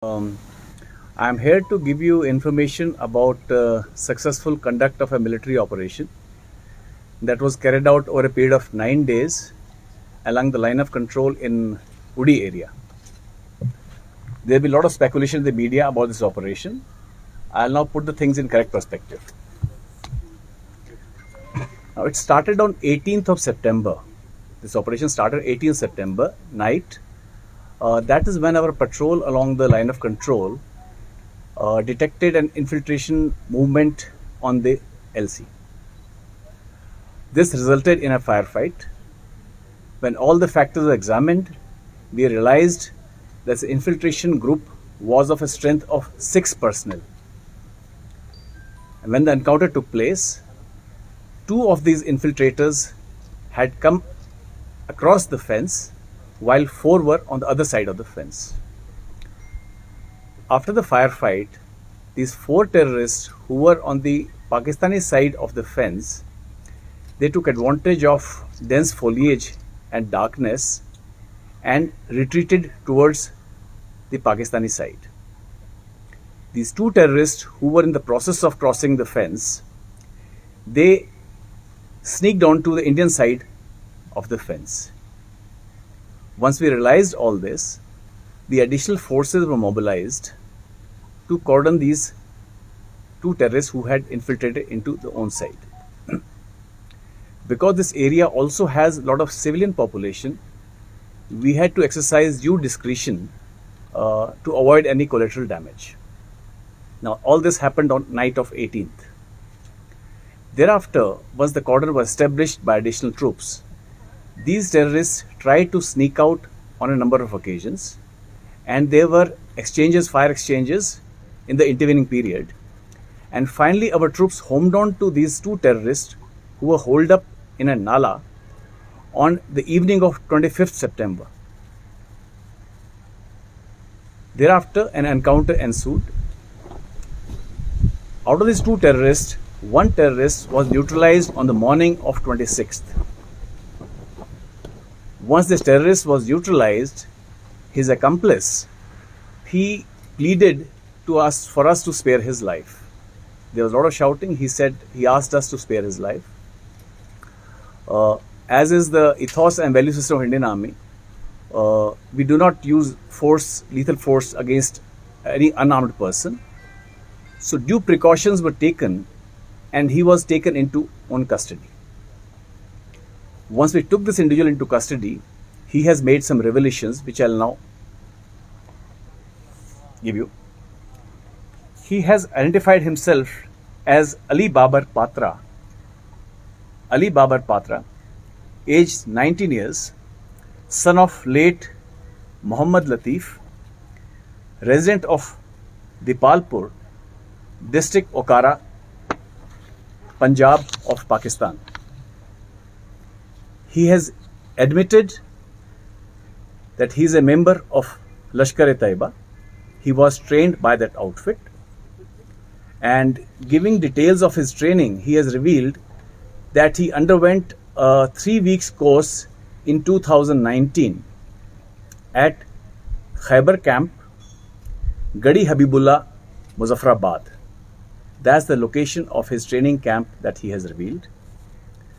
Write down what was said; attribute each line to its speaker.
Speaker 1: Um, I'm here to give you information about successful conduct of a military operation that was carried out over a period of 9 days along the line of control in Udi area. There will be a lot of speculation in the media about this operation. I'll now put the things in correct perspective. Now, it started on 18th of September. This operation started 18th September night. That is when our patrol along the line of control detected an infiltration movement on the LC. This resulted in a firefight. When all the factors were examined, we realized that the infiltration group was of a strength of 6 personnel. And when the encounter took place, 2 of these infiltrators had come across the fence while 4 were on the other side of the fence. After the firefight, these 4 terrorists who were on the Pakistani side of the fence, they took advantage of dense foliage and darkness and retreated towards the Pakistani side. These 2 terrorists who were in the process of crossing the fence, they sneaked onto the Indian side of the fence. Once we realized all this, the additional forces were mobilized to cordon these 2 terrorists who had infiltrated into the own side. Because this area also has a lot of civilian population, we had to exercise due discretion to avoid any collateral damage. Now, all this happened on night of 18th. Thereafter, once the cordon was established by additional troops, these terrorists tried to sneak out on a number of occasions, and there were fire exchanges in the intervening period. And finally, our troops homed on to these 2 terrorists who were holed up in a nala on the evening of 25th September. Thereafter, an encounter ensued. Out of these 2 terrorists, 1 terrorist was neutralized on the morning of 26th. Once this terrorist was neutralized, his accomplice, he pleaded to us for us to spare his life. There was a lot of shouting. He asked us to spare his life. As is the ethos and value system of Indian Army, we do not use lethal force against any unarmed person. So due precautions were taken, and he was taken into own custody. Once we took this individual into custody, he has made some revelations which I'll now give you. He has identified himself as Ali Babar Patra. Ali Babar Patra, aged 19 years, son of late Muhammad Latif, resident of Dipalpur, district Okara, Punjab of Pakistan. He has admitted that he is a member of Lashkar-e-Taiba. He was trained by that outfit, and giving details of his training, he has revealed that he underwent a 3 weeks course in 2019 at Khyber camp, Gadi Habibullah, Muzaffarabad. That's the location of his training camp that he has revealed.